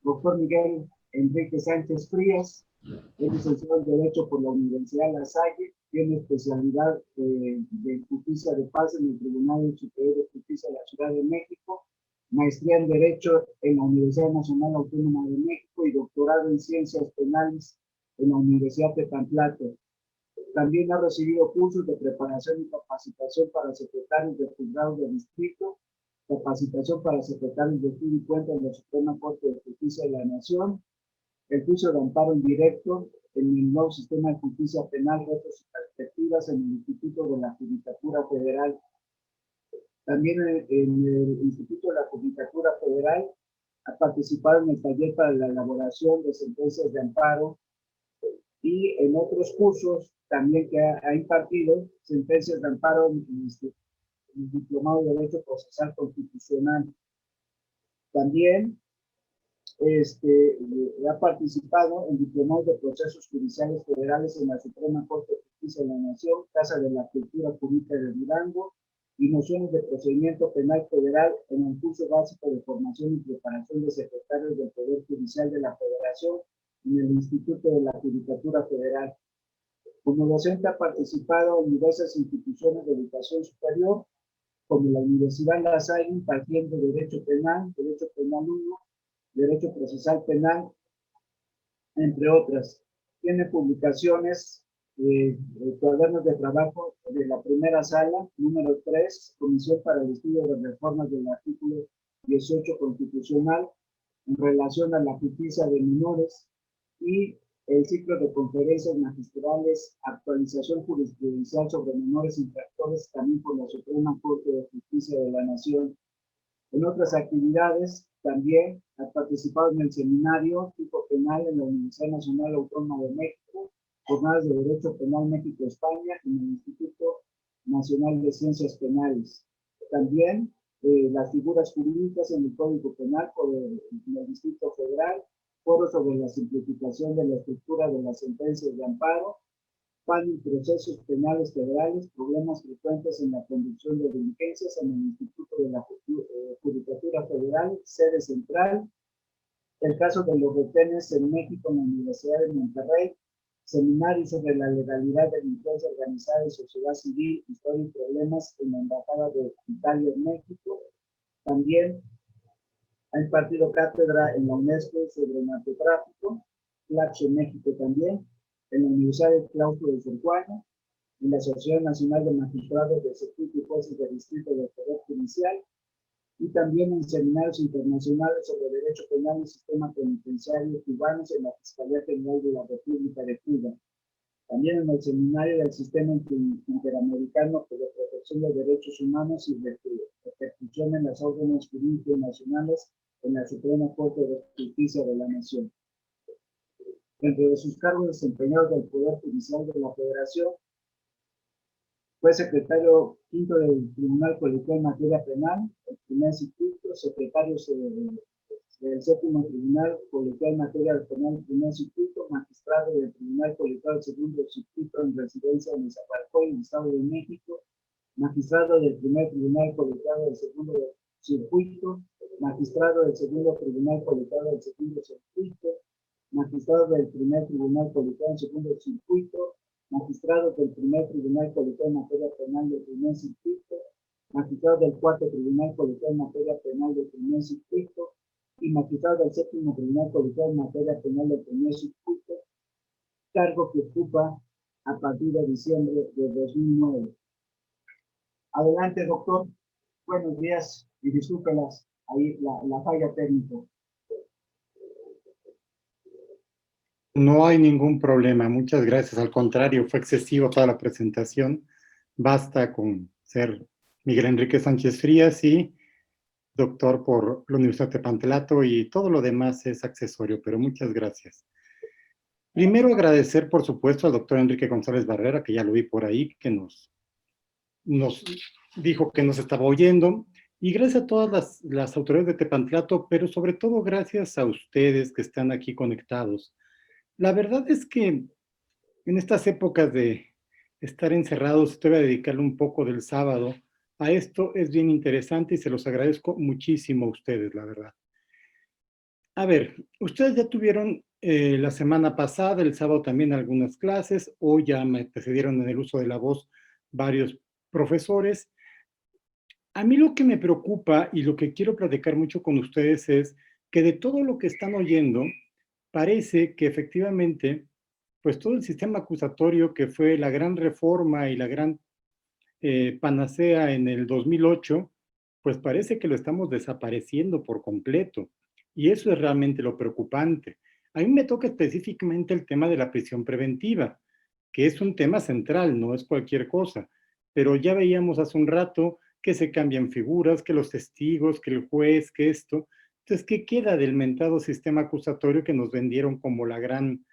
Doctor Miguel Enrique Sánchez Frías, es licenciado en Derecho por la Universidad La Salle, tiene especialidad de Justicia de Paz en el Tribunal Superior de Justicia de la Ciudad de México, maestría en Derecho en la Universidad Nacional Autónoma de México y doctorado en Ciencias Penales en la Universidad de Tlaxcala. También ha recibido cursos de preparación y capacitación para secretarios de juzgados de distrito, capacitación para secretarios de estudio y cuenta en la Suprema Corte de Justicia de la Nación, el juicio de amparo indirecto en el nuevo sistema de justicia penal, retos y perspectivas en el Instituto de la Judicatura Federal. También en el Instituto de la Judicatura Federal ha participado en el taller para la elaboración de sentencias de amparo y en otros cursos también que ha impartido sentencias de amparo en el Diplomado de Derecho Procesal Constitucional. También ha participado en diplomados de procesos judiciales federales en la Suprema Corte de Justicia de la Nación, Casa de la Cultura Pública de Durango y nociones de procedimiento penal federal en el curso básico de formación y preparación de secretarios del Poder Judicial de la Federación en el Instituto de la Judicatura Federal. Como docente ha participado en diversas instituciones de educación superior, como la Universidad La Salle, impartiendo Derecho Penal 1, Derecho Procesal Penal, entre otras. Tiene publicaciones, cuadernos de trabajo de la primera sala, número 3, Comisión para el Estudio de Reformas del artículo 18 constitucional en relación a la justicia de menores, y el ciclo de conferencias magistrales, actualización jurisprudencial sobre menores infractores, también por la Suprema Corte de Justicia de la Nación. En otras actividades, también ha participado en el seminario tipo penal en la Universidad Nacional Autónoma de México, jornadas de Derecho Penal México-España en el Instituto Nacional de Ciencias Penales. También las figuras jurídicas en el Código Penal por el Distrito Federal, foro sobre la simplificación de la estructura de las sentencias de amparo, panel procesos penales federales, problemas frecuentes en la conducción de diligencias en el Instituto de la Judicatura Federal, sede central, el caso de los retenes en México en la Universidad de Monterrey, seminario sobre la legalidad de delincuencia organizada y sociedad civil, historia y problemas en la Embajada de Italia en México. También ha impartido cátedra en la UNESCO sobre narcotráfico, Tlaxcala en México también, en la Universidad del Claustro de Sor Juana, en la Asociación Nacional de Magistrados de Circuito y Jueces de Distrito del Poder Judicial, y también en seminarios internacionales sobre derecho penal y sistema penitenciario cubanos en la Fiscalía General de la República de Cuba. También en el seminario del Sistema Interamericano de Protección de Derechos Humanos y repercusión en las órdenes jurídicos nacionales en la Suprema Corte de Justicia de la Nación. Dentro de sus cargos desempeñados del Poder Judicial de la Federación, fue secretario quinto del Tribunal Colegial en Materia Penal, el primer circuito, secretario del séptimo Tribunal Colegial en Materia Penal, el primer circuito, magistrado del Tribunal Colegial del segundo circuito en residencia en Zaparcoy, en el Estado de México, magistrado del primer Tribunal Colegiado del segundo circuito, magistrado del segundo Tribunal Colegiado del segundo circuito, magistrado del primer Tribunal Colegiado del segundo circuito, magistrado del primer Tribunal Colegiado en Materia Penal del primer circuito, magistrado del cuarto Tribunal Colegiado en Materia Penal del primer circuito y magistrado del séptimo Tribunal Colegiado en Materia Penal del primer circuito, cargo que ocupa a partir de diciembre de 2009. Adelante, doctor. Buenos días y discúlpelas ahí la falla técnica. No hay ningún problema, muchas gracias. Al contrario, fue excesivo toda la presentación. Basta con ser Miguel Enrique Sánchez Frías y doctor por la Universidad de Tlaxcala, y todo lo demás es accesorio, pero muchas gracias. Primero agradecer, por supuesto, al doctor Enrique González Barrera, que ya lo vi por ahí, que nos dijo que nos estaba oyendo, y gracias a todas las autoridades de Tepantlato, pero sobre todo gracias a ustedes que están aquí conectados. La verdad es que en estas épocas de estar encerrados, estoy a dedicarle un poco del sábado a esto. Es bien interesante y se los agradezco muchísimo a ustedes, la verdad. A ver, ustedes ya tuvieron la semana pasada, el sábado también algunas clases, hoy ya me precedieron en el uso de la voz varios profesores. A mí lo que me preocupa y lo que quiero platicar mucho con ustedes es que de todo lo que están oyendo, parece que efectivamente, pues todo el sistema acusatorio que fue la gran reforma y la gran panacea en el 2008, pues parece que lo estamos desapareciendo por completo. Y eso es realmente lo preocupante. A mí me toca específicamente el tema de la prisión preventiva, que es un tema central, no es cualquier cosa. Pero ya veíamos hace un rato que se cambian figuras, que los testigos, que el juez, que esto. Entonces, ¿qué queda del mentado sistema acusatorio que nos vendieron como la gran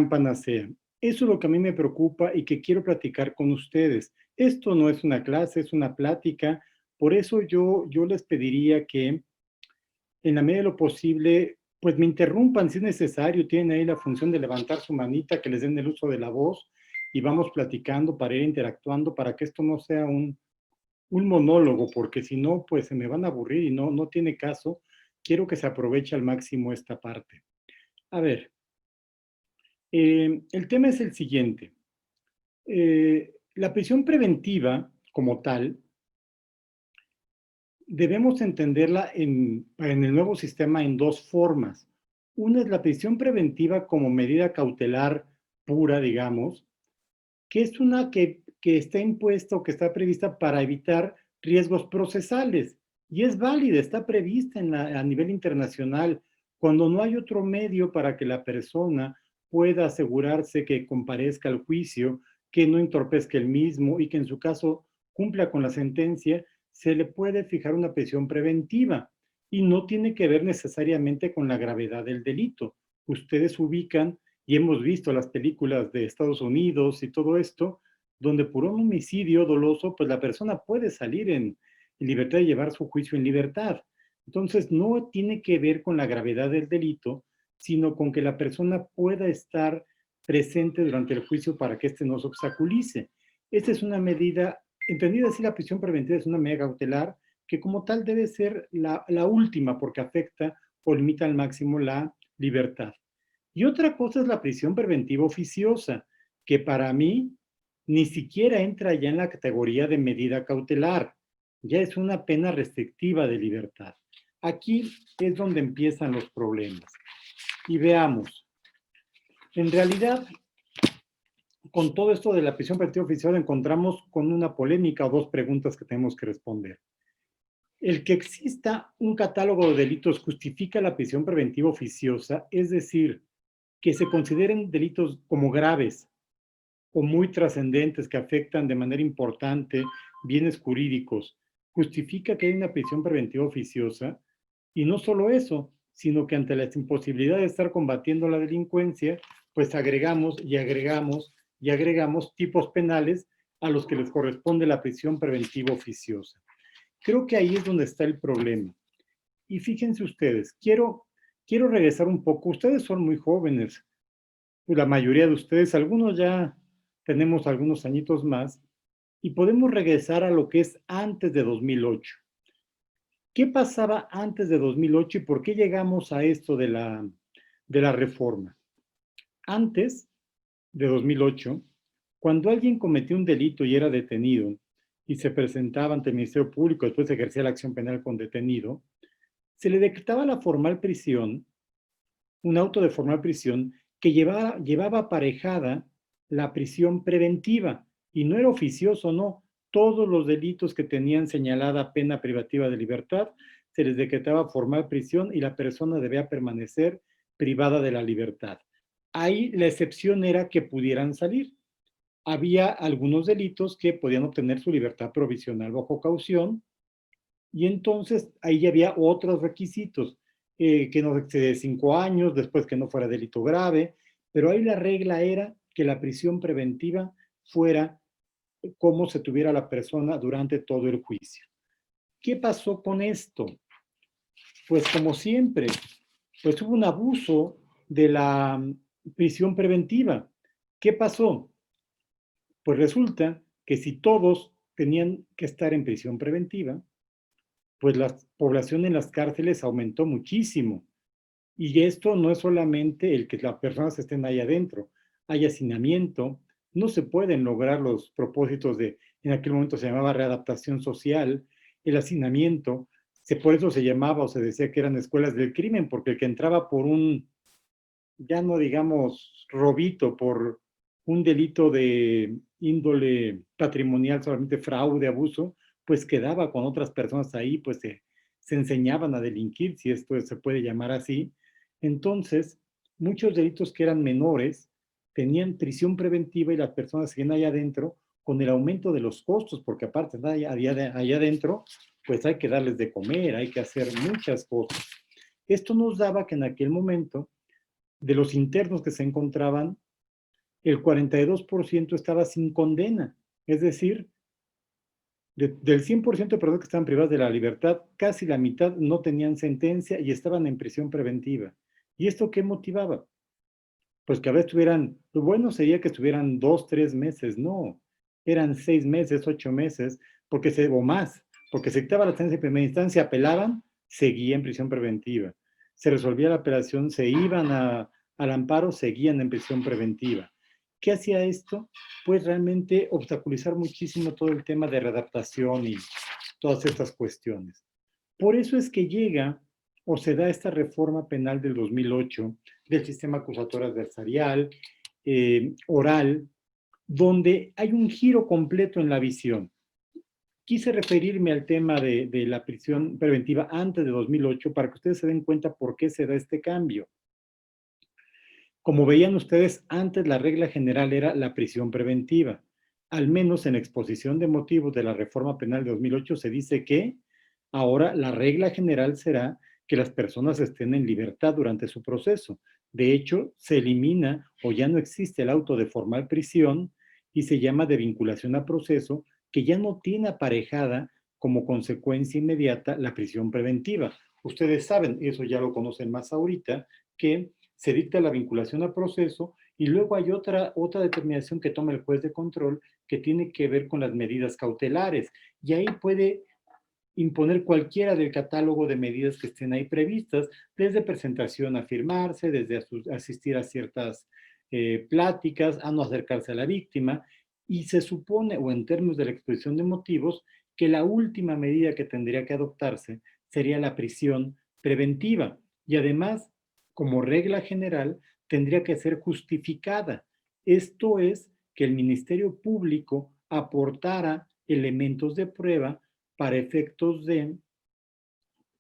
panacea? Eso es lo que a mí me preocupa y que quiero platicar con ustedes. Esto no es una clase, es una plática. Por eso yo les pediría que en la medida de lo posible, pues me interrumpan si es necesario. Tienen ahí la función de levantar su manita, que les den el uso de la voz y vamos platicando para ir interactuando, para que esto no sea un monólogo, porque si no, pues se me van a aburrir y no tiene caso. Quiero que se aproveche al máximo esta parte. A ver, el tema es el siguiente. La prisión preventiva, como tal, debemos entenderla en el nuevo sistema en dos formas. Una es la prisión preventiva como medida cautelar pura, digamos, que es una que está impuesta o que está prevista para evitar riesgos procesales. Y es válida, está prevista a nivel internacional, cuando no hay otro medio para que la persona pueda asegurarse que comparezca al juicio, que no entorpezca el mismo y que en su caso cumpla con la sentencia, se le puede fijar una prisión preventiva y no tiene que ver necesariamente con la gravedad del delito. Ustedes ubican y hemos visto las películas de Estados Unidos y todo esto, donde por un homicidio doloso, pues la persona puede salir en libertad y llevar su juicio en libertad. Entonces, no tiene que ver con la gravedad del delito, sino con que la persona pueda estar presente durante el juicio para que éste no se obstaculice. Esta es una medida, entendida así, la prisión preventiva es una medida cautelar que como tal debe ser la última porque afecta o limita al máximo la libertad. Y otra cosa es la prisión preventiva oficiosa, que para mí ni siquiera entra ya en la categoría de medida cautelar, ya es una pena restrictiva de libertad. Aquí es donde empiezan los problemas. Y veamos, en realidad, con todo esto de la prisión preventiva oficiosa encontramos con una polémica o dos preguntas que tenemos que responder. El que exista un catálogo de delitos justifica la prisión preventiva oficiosa, es decir, que se consideren delitos como graves o muy trascendentes que afectan de manera importante bienes jurídicos, justifica que haya una prisión preventiva oficiosa. Y no solo eso, sino que ante la imposibilidad de estar combatiendo la delincuencia, pues agregamos y agregamos y agregamos tipos penales a los que les corresponde la prisión preventiva oficiosa. Creo que ahí es donde está el problema. Y fíjense ustedes, quiero regresar un poco. Ustedes son muy jóvenes, la mayoría de ustedes, algunos ya tenemos algunos añitos más, y podemos regresar a lo que es antes de 2008. ¿Qué pasaba antes de 2008 y por qué llegamos a esto de la reforma? Antes de 2008, cuando alguien cometió un delito y era detenido y se presentaba ante el Ministerio Público, después ejercía la acción penal con detenido, se le decretaba la formal prisión, un auto de formal prisión que llevaba aparejada la prisión preventiva y no era oficioso, no. Todos los delitos que tenían señalada pena privativa de libertad se les decretaba formal prisión y la persona debía permanecer privada de la libertad. Ahí la excepción era que pudieran salir. Había algunos delitos que podían obtener su libertad provisional bajo caución y entonces ahí ya había otros requisitos, que no excede 5 años, después que no fuera delito grave, pero ahí la regla era que la prisión preventiva fuera como se tuviera la persona durante todo el juicio. ¿Qué pasó con esto? Pues como siempre, pues hubo un abuso de la prisión preventiva. ¿Qué pasó? Pues resulta que si todos tenían que estar en prisión preventiva, pues la población en las cárceles aumentó muchísimo. Y esto no es solamente el que las personas estén ahí adentro, hay hacinamiento, no se pueden lograr los propósitos de, en aquel momento se llamaba readaptación social, el hacinamiento, por eso se llamaba o se decía que eran escuelas del crimen, porque el que entraba por un, ya no digamos robito, por un delito de índole patrimonial, solamente fraude, abuso, pues quedaba con otras personas ahí, pues se enseñaban a delinquir, si esto se puede llamar así. Entonces, muchos delitos que eran menores tenían prisión preventiva y las personas siguen allá adentro con el aumento de los costos, porque aparte de allá adentro, pues hay que darles de comer, hay que hacer muchas cosas. Esto nos daba que en aquel momento, de los internos que se encontraban, el 42% estaba sin condena. Es decir, del 100% de personas que estaban privadas de la libertad, casi la mitad no tenían sentencia y estaban en prisión preventiva. ¿Y esto qué motivaba? Pues que a veces estuvieran, lo bueno sería que estuvieran 2, 3 meses, no, eran 6 meses, 8 meses, o más, porque se dictaba la sentencia en primera instancia, apelaban, seguía en prisión preventiva. Se resolvía la apelación, se iban al amparo, seguían en prisión preventiva. ¿Qué hacía esto? Pues realmente obstaculizar muchísimo todo el tema de readaptación y todas estas cuestiones. Por eso es que llega o se da esta reforma penal del 2008 del sistema acusatorio adversarial, oral, donde hay un giro completo en la visión. Quise referirme al tema de la prisión preventiva antes de 2008 para que ustedes se den cuenta por qué se da este cambio. Como veían ustedes, antes la regla general era la prisión preventiva. Al menos en exposición de motivos de la reforma penal de 2008 se dice que ahora la regla general será que las personas estén en libertad durante su proceso. De hecho, se elimina o ya no existe el auto de formal prisión y se llama de vinculación a proceso, que ya no tiene aparejada como consecuencia inmediata la prisión preventiva. Ustedes saben, eso ya lo conocen más ahorita, que se dicta la vinculación a proceso y luego hay otra determinación que toma el juez de control que tiene que ver con las medidas cautelares y ahí puede imponer cualquiera del catálogo de medidas que estén ahí previstas, desde presentación a firmarse, desde asistir a ciertas pláticas, a no acercarse a la víctima, y se supone, o en términos de la exposición de motivos, que la última medida que tendría que adoptarse sería la prisión preventiva. Y además, como regla general, tendría que ser justificada. Esto es, que el Ministerio Público aportara elementos de prueba para efectos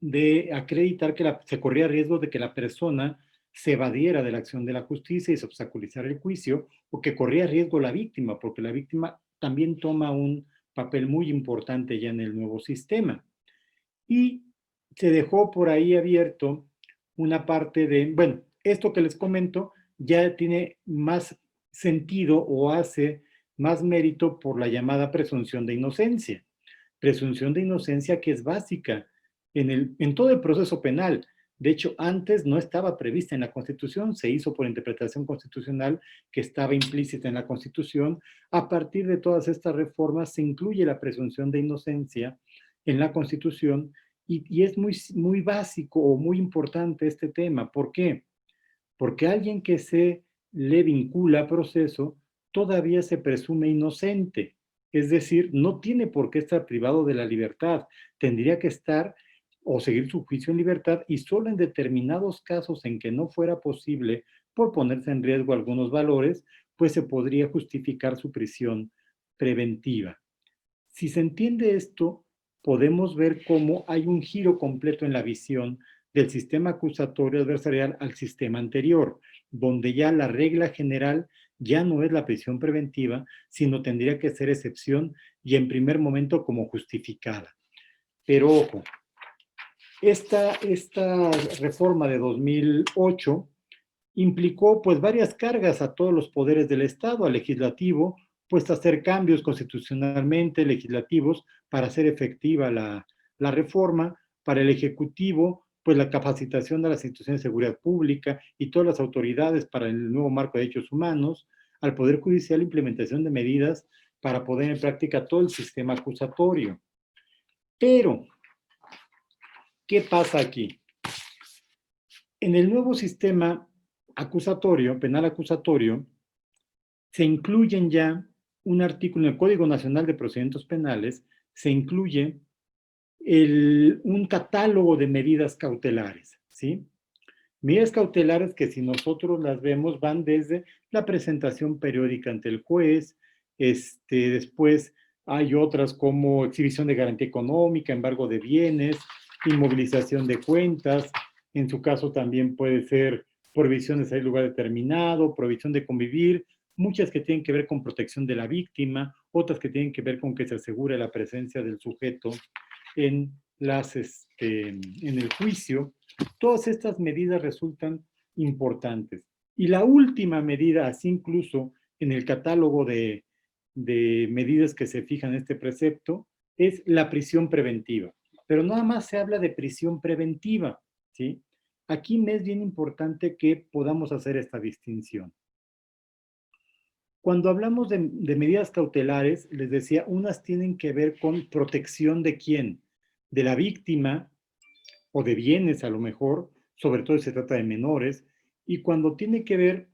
de acreditar que se corría riesgo de que la persona se evadiera de la acción de la justicia y se obstaculizara el juicio, o que corría riesgo la víctima, porque la víctima también toma un papel muy importante ya en el nuevo sistema. Y se dejó por ahí abierto una parte de, bueno, esto que les comento ya tiene más sentido o hace más mérito por la llamada presunción de inocencia. Presunción de inocencia que es básica en todo el proceso penal. De hecho, antes no estaba prevista en la Constitución, se hizo por interpretación constitucional que estaba implícita en la Constitución. A partir de todas estas reformas se incluye la presunción de inocencia en la Constitución y es muy básico o muy importante este tema. ¿Por qué? Porque alguien que se le vincula a proceso todavía se presume inocente. Es decir, no tiene por qué estar privado de la libertad. Tendría que estar o seguir su juicio en libertad y solo en determinados casos en que no fuera posible por ponerse en riesgo algunos valores, pues se podría justificar su prisión preventiva. Si se entiende esto, podemos ver cómo hay un giro completo en la visión del sistema acusatorio adversarial al sistema anterior, donde ya la regla general ya no es la prisión preventiva, sino tendría que ser excepción y en primer momento como justificada. Pero ojo, esta reforma de 2008 implicó pues varias cargas a todos los poderes del Estado, al legislativo, pues hacer cambios constitucionalmente legislativos para hacer efectiva la reforma, para el ejecutivo, pues la capacitación de las instituciones de seguridad pública y todas las autoridades para el nuevo marco de derechos humanos, al Poder Judicial implementación de medidas para poner en práctica todo el sistema acusatorio. Pero, ¿qué pasa aquí? En el nuevo sistema acusatorio, penal acusatorio, se incluyen ya un artículo en el Código Nacional de Procedimientos Penales, se incluye un catálogo de medidas cautelares, ¿sí? Medidas cautelares que si nosotros las vemos van desde la presentación periódica ante el juez, después hay otras como exhibición de garantía económica, embargo de bienes, inmovilización de cuentas, en su caso también puede ser prohibición de salir a lugar determinado, prohibición de convivir, muchas que tienen que ver con protección de la víctima, otras que tienen que ver con que se asegure la presencia del sujeto en el juicio. Todas estas medidas resultan importantes. Y la última medida, así incluso en el catálogo de medidas que se fijan en este precepto, es la prisión preventiva. Pero nada más se habla de prisión preventiva, ¿sí? Aquí me es bien importante que podamos hacer esta distinción. Cuando hablamos de medidas cautelares, les decía, unas tienen que ver con protección de quién, de la víctima o de bienes a lo mejor, sobre todo si se trata de menores, y cuando tiene que ver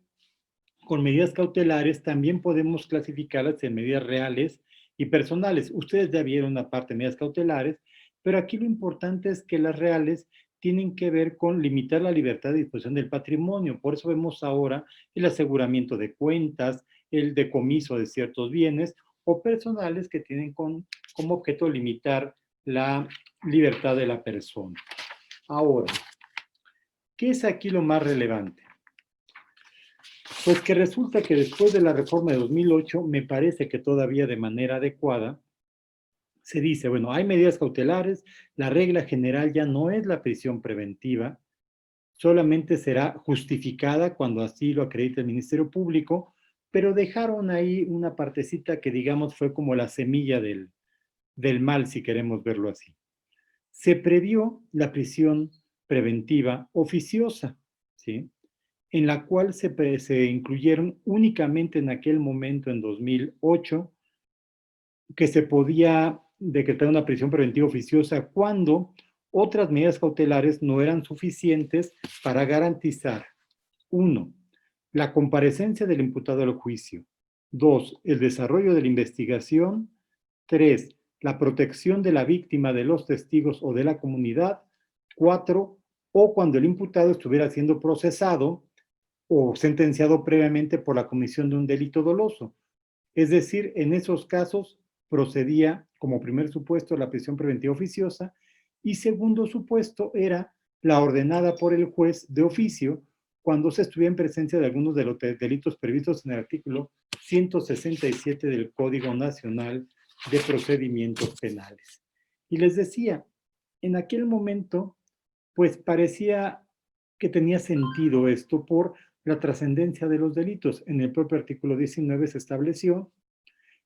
con medidas cautelares, también podemos clasificarlas en medidas reales y personales. Ustedes ya vieron una parte de medidas cautelares, pero aquí lo importante es que las reales tienen que ver con limitar la libertad de disposición del patrimonio. Por eso vemos ahora el aseguramiento de cuentas, el decomiso de ciertos bienes, o personales que tienen como objeto limitar la libertad de la persona. Ahora, ¿qué es aquí lo más relevante? Pues que resulta que después de la reforma de 2008, me parece que todavía de manera adecuada, se dice, bueno, hay medidas cautelares, la regla general ya no es la prisión preventiva, solamente será justificada cuando así lo acredite el Ministerio Público, pero dejaron ahí una partecita que digamos fue como la semilla del mal, si queremos verlo así. Se previó la prisión preventiva oficiosa, ¿sí? En la cual se incluyeron únicamente en aquel momento, en 2008, que se podía decretar una prisión preventiva oficiosa cuando otras medidas cautelares no eran suficientes para garantizar, 1, la comparecencia del imputado al juicio, 2, el desarrollo de la investigación, 3, la protección de la víctima, de los testigos o de la comunidad, 4, o cuando el imputado estuviera siendo procesado o sentenciado previamente por la comisión de un delito doloso. Es decir, en esos casos procedía como primer supuesto la prisión preventiva oficiosa y segundo supuesto era la ordenada por el juez de oficio cuando se estuviera en presencia de algunos de los delitos previstos en el artículo 167 del Código Nacional de Procedimientos Penales. Y les decía, en aquel momento, pues parecía que tenía sentido esto por la trascendencia de los delitos. En el propio artículo 19 se estableció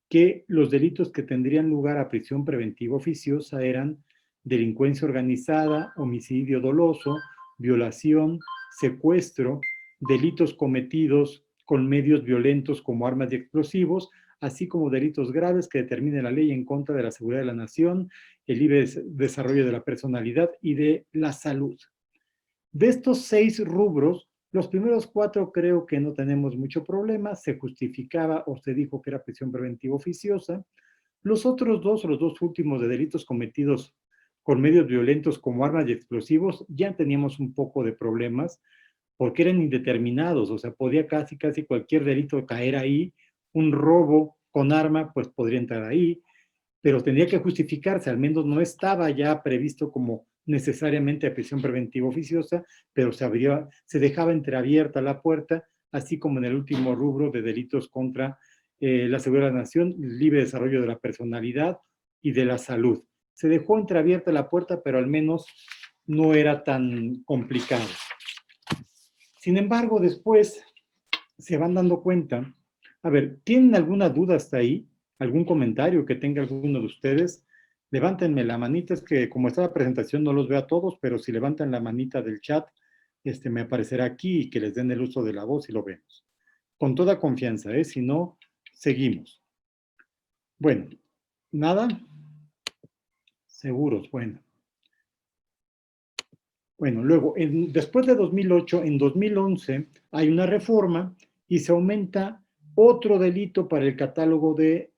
que los delitos que tendrían lugar a prisión preventiva oficiosa eran delincuencia organizada, homicidio doloso, violación, secuestro, delitos cometidos con medios violentos como armas y explosivos, así como delitos graves que determine la ley en contra de la seguridad de la nación, el libre desarrollo de la personalidad y de la salud. De estos 6 rubros, los primeros 4 creo que no tenemos mucho problema, se justificaba o se dijo que era prisión preventiva oficiosa. Los otros 2, los 2 últimos de delitos cometidos con medios violentos como armas y explosivos, ya teníamos un poco de problemas porque eran indeterminados, o sea, podía casi cualquier delito caer ahí, un robo con arma pues podría entrar ahí, pero tendría que justificarse, al menos no estaba ya previsto como necesariamente a prisión preventiva oficiosa, pero se dejaba entreabierta la puerta, así como en el último rubro de delitos contra la seguridad de la nación, el libre desarrollo de la personalidad y de la salud. Se dejó entreabierta la puerta, pero al menos no era tan complicado. Sin embargo, después se van dando cuenta. A ver, ¿tienen alguna duda hasta ahí? ¿Algún comentario que tenga alguno de ustedes? Levántenme la manita, es que como está la presentación no los veo a todos, pero si levantan la manita del chat, me aparecerá aquí y que les den el uso de la voz y lo vemos. Con toda confianza, ¿eh? Si no, seguimos. Bueno, nada. Seguros, bueno. Bueno, luego, después de 2008, en 2011, hay una reforma y se aumenta otro delito para el catálogo de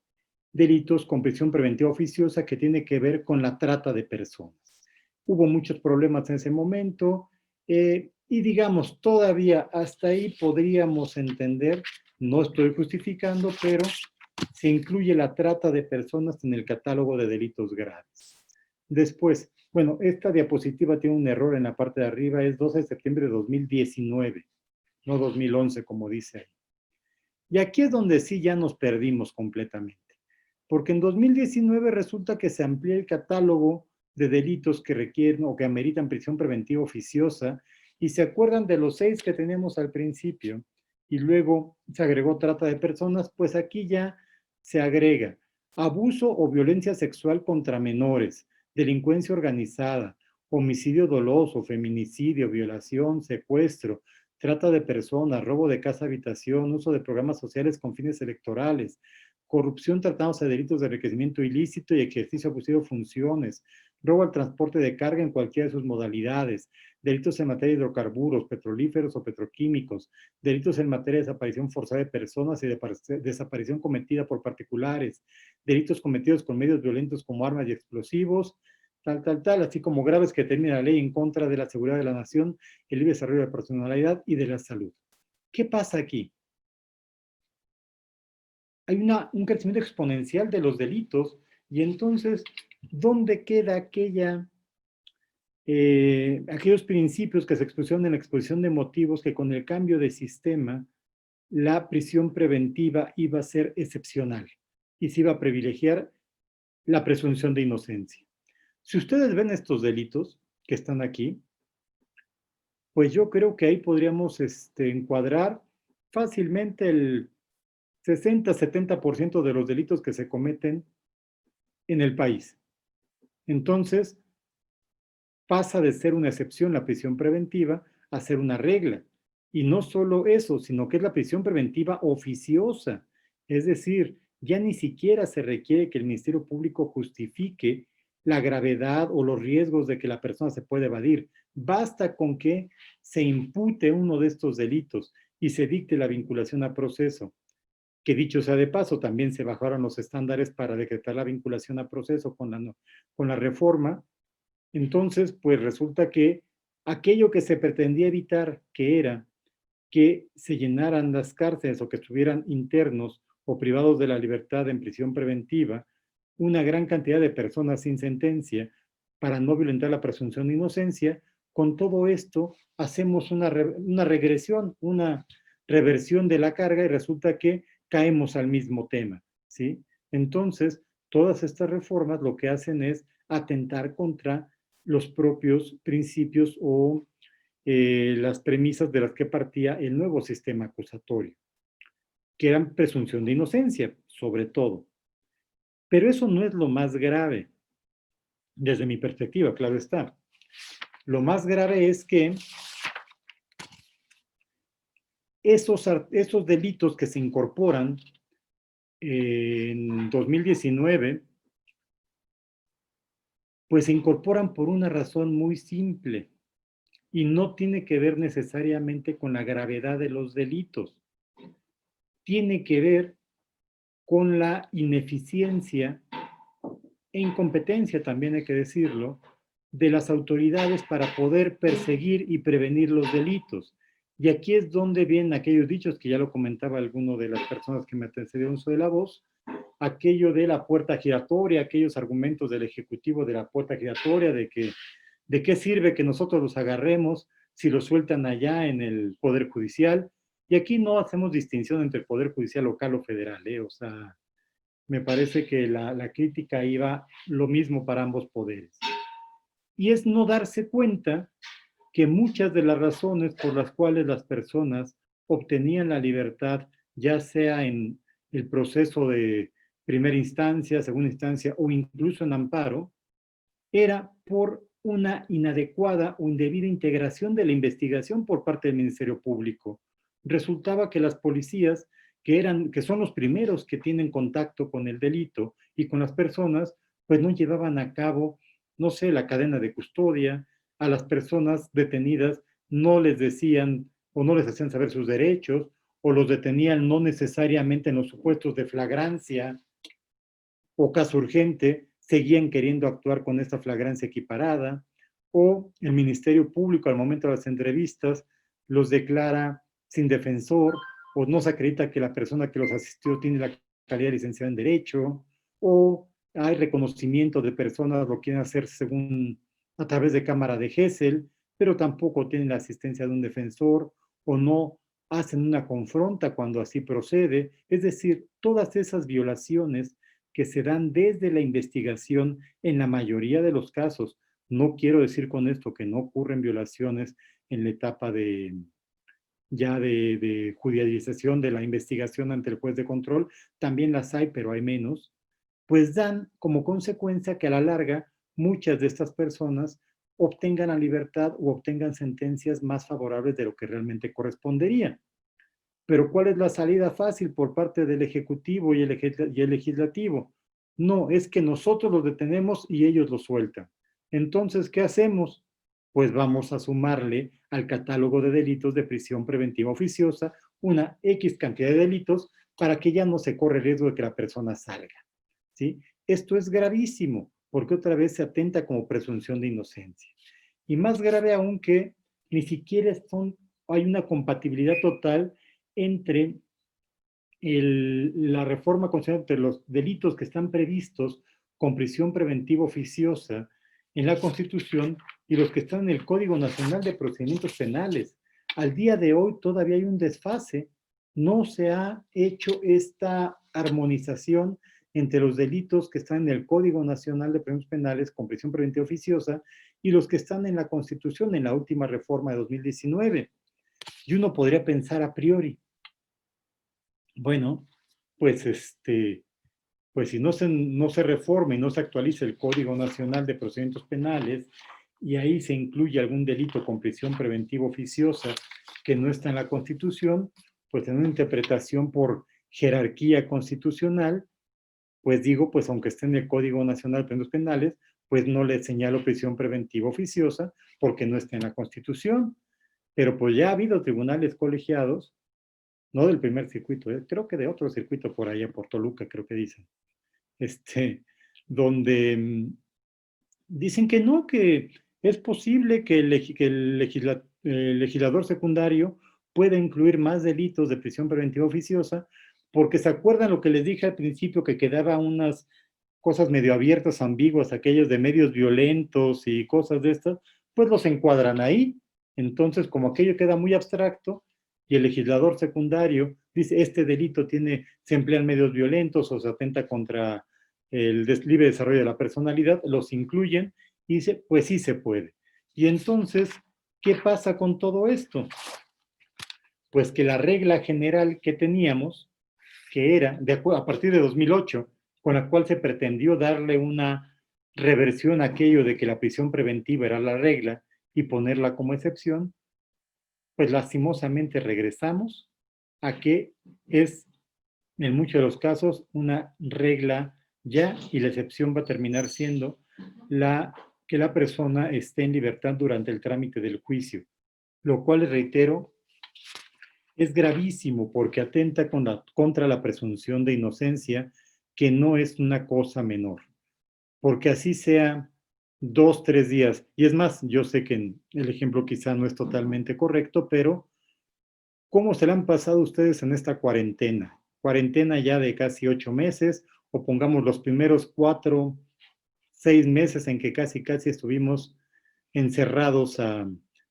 delitos con prisión preventiva oficiosa que tiene que ver con la trata de personas. Hubo muchos problemas en ese momento y digamos, todavía hasta ahí podríamos entender, no estoy justificando, pero se incluye la trata de personas en el catálogo de delitos graves. Después, bueno, esta diapositiva tiene un error en la parte de arriba, es 12 de septiembre de 2019, no 2011 como dice ahí. Y aquí es donde sí ya nos perdimos completamente, porque en 2019 resulta que se amplía el catálogo de delitos que requieren o que ameritan prisión preventiva oficiosa, y se acuerdan de los 6 que tenemos al principio, y luego se agregó trata de personas, pues aquí ya se agrega abuso o violencia sexual contra menores, delincuencia organizada, homicidio doloso, feminicidio, violación, secuestro, trata de personas, robo de casa habitación, uso de programas sociales con fines electorales, corrupción tratándose de delitos de enriquecimiento ilícito y ejercicio abusivo de funciones, robo al transporte de carga en cualquiera de sus modalidades, delitos en materia de hidrocarburos, petrolíferos o petroquímicos, delitos en materia de desaparición forzada de personas y de desaparición cometida por particulares, delitos cometidos con medios violentos como armas y explosivos, tal, así como graves que termina la ley en contra de la seguridad de la nación, el libre desarrollo de la personalidad y de la salud. ¿Qué pasa aquí? Hay un crecimiento exponencial de los delitos y entonces, ¿dónde queda aquellos principios que se expusieron en la exposición de motivos que con el cambio de sistema la prisión preventiva iba a ser excepcional y se iba a privilegiar la presunción de inocencia? Si ustedes ven estos delitos que están aquí, pues yo creo que ahí podríamos encuadrar fácilmente el 60-70% de los delitos que se cometen en el país. Entonces, pasa de ser una excepción la prisión preventiva a ser una regla. Y no solo eso, sino que es la prisión preventiva oficiosa. Es decir, ya ni siquiera se requiere que el Ministerio Público justifique la gravedad o los riesgos de que la persona se pueda evadir. Basta con que se impute uno de estos delitos y se dicte la vinculación a proceso. Que dicho sea de paso, también se bajaron los estándares para decretar la vinculación a proceso con la reforma. Entonces, pues resulta que aquello que se pretendía evitar, que era que se llenaran las cárceles o que estuvieran internos o privados de la libertad en prisión preventiva, una gran cantidad de personas sin sentencia para no violentar la presunción de inocencia, con todo esto hacemos una regresión, una reversión de la carga y resulta que caemos al mismo tema, ¿sí? Entonces, todas estas reformas lo que hacen es atentar contra los propios principios o las premisas de las que partía el nuevo sistema acusatorio, que eran presunción de inocencia, sobre todo. Pero eso no es lo más grave, desde mi perspectiva, claro está. Lo más grave es que esos delitos que se incorporan en 2019, pues se incorporan por una razón muy simple y no tiene que ver necesariamente con la gravedad de los delitos. Tiene que ver con la ineficiencia e incompetencia, también hay que decirlo, de las autoridades para poder perseguir y prevenir los delitos. Y aquí es donde vienen aquellos dichos que ya lo comentaba alguno de las personas que me antecedieron uso de la voz, aquello de la puerta giratoria, aquellos argumentos del Ejecutivo de la puerta giratoria, de qué sirve que nosotros los agarremos si los sueltan allá en el Poder Judicial. Y aquí no hacemos distinción entre el Poder Judicial local o federal, o sea, me parece que la crítica iba lo mismo para ambos poderes. Y es no darse cuenta que muchas de las razones por las cuales las personas obtenían la libertad, ya sea en el proceso de primera instancia, segunda instancia o incluso en amparo, era por una inadecuada o indebida integración de la investigación por parte del Ministerio Público. Resultaba que las policías, que son los primeros que tienen contacto con el delito y con las personas, pues no llevaban a cabo, no sé, la cadena de custodia, a las personas detenidas no les decían o no les hacían saber sus derechos, o los detenían no necesariamente en los supuestos de flagrancia o caso urgente, seguían queriendo actuar con esta flagrancia equiparada, o el Ministerio Público al momento de las entrevistas los declara sin defensor, o no se acredita que la persona que los asistió tiene la calidad de licenciado en Derecho, o hay reconocimiento de personas, lo quieren hacer según a través de cámara de Gesell, pero tampoco tienen la asistencia de un defensor, o no hacen una confronta cuando así procede. Es decir, todas esas violaciones que se dan desde la investigación en la mayoría de los casos. No quiero decir con esto que no ocurren violaciones en la etapa de judicialización de la investigación ante el juez de control, también las hay, pero hay menos, pues dan como consecuencia que a la larga muchas de estas personas obtengan la libertad o obtengan sentencias más favorables de lo que realmente correspondería. Pero ¿cuál es la salida fácil por parte del Ejecutivo y el Legislativo? No, es que nosotros los detenemos y ellos los sueltan. Entonces, ¿qué hacemos? Pues vamos a sumarle al catálogo de delitos de prisión preventiva oficiosa una X cantidad de delitos para que ya no se corre el riesgo de que la persona salga. ¿Sí? Esto es gravísimo, porque otra vez se atenta como presunción de inocencia. Y más grave aún que ni siquiera hay una compatibilidad total entre la reforma constitucional, entre los delitos que están previstos con prisión preventiva oficiosa en la Constitución y los que están en el Código Nacional de Procedimientos Penales. Al día de hoy todavía hay un desfase. No se ha hecho esta armonización entre los delitos que están en el Código Nacional de Procedimientos Penales con prisión preventiva oficiosa y los que están en la Constitución en la última reforma de 2019. Y uno podría pensar a priori, bueno, pues pues si no se reforma y no se actualiza el Código Nacional de Procedimientos Penales y ahí se incluye algún delito con prisión preventiva oficiosa que no está en la Constitución, pues en una interpretación por jerarquía constitucional, pues digo, pues aunque esté en el Código Nacional de Procedimientos Penales, pues no le señalo prisión preventiva oficiosa porque no está en la Constitución. Pero pues ya ha habido tribunales colegiados, no del primer circuito, creo que de otro circuito por allá, por Toluca, creo que dicen, donde dicen que no, que es posible que el legislador secundario pueda incluir más delitos de prisión preventiva oficiosa, porque se acuerdan lo que les dije al principio, que quedaba unas cosas medio abiertas, ambiguas, aquellos de medios violentos y cosas de estas, pues los encuadran ahí. Entonces, como aquello queda muy abstracto y el legislador secundario dice, este delito se emplean medios violentos o se atenta contra el libre desarrollo de la personalidad, los incluyen y dice, pues sí se puede. Y entonces, ¿qué pasa con todo esto? Pues que la regla general que teníamos, que era a partir de 2008, con la cual se pretendió darle una reversión a aquello de que la prisión preventiva era la regla y ponerla como excepción, pues lastimosamente regresamos a que es en muchos de los casos una regla ya y la excepción va a terminar siendo que la persona esté en libertad durante el trámite del juicio, lo cual, reitero, es gravísimo porque atenta contra la presunción de inocencia, que no es una cosa menor, porque así sea 2, 3 días, y es más, yo sé que el ejemplo quizá no es totalmente correcto, pero ¿cómo se la han pasado ustedes en esta cuarentena? Cuarentena ya de casi 8 meses, o pongamos los primeros 4, 6 meses en que casi estuvimos encerrados a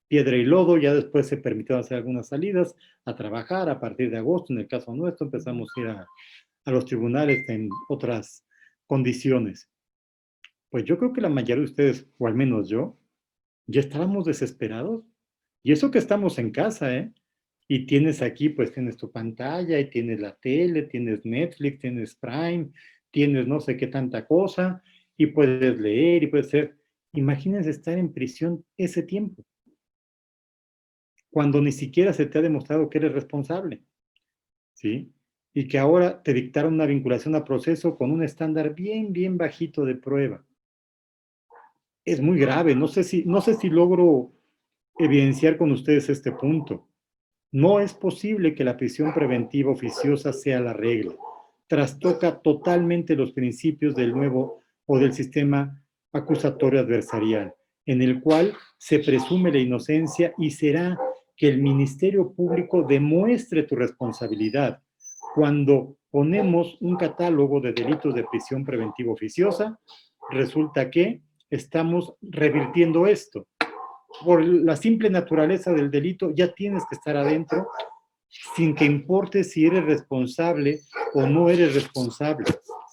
piedra y lodo, ya después se permitió hacer algunas salidas a trabajar a partir de agosto, en el caso nuestro empezamos a ir a los tribunales en otras condiciones. Pues yo creo que la mayoría de ustedes, o al menos yo, ya estábamos desesperados. Y eso que estamos en casa, ¿eh? Y tienes aquí, pues tienes tu pantalla, y tienes la tele, tienes Netflix, tienes Prime, tienes no sé qué tanta cosa, y puedes leer, y puedes ser. Imagínense estar en prisión ese tiempo, cuando ni siquiera se te ha demostrado que eres responsable, ¿sí? Y que ahora te dictaron una vinculación a proceso con un estándar bien, bien bajito de prueba. es muy grave. No sé si logro evidenciar con ustedes este punto. No es posible que la prisión preventiva oficiosa sea la regla. Trastoca totalmente los principios del nuevo o del sistema acusatorio adversarial, en el cual se presume la inocencia y será que el Ministerio Público demuestre tu responsabilidad. Cuando ponemos un catálogo de delitos de prisión preventiva oficiosa, resulta que estamos revirtiendo esto. Por la simple naturaleza del delito, ya tienes que estar adentro sin que importe si eres responsable o no eres responsable,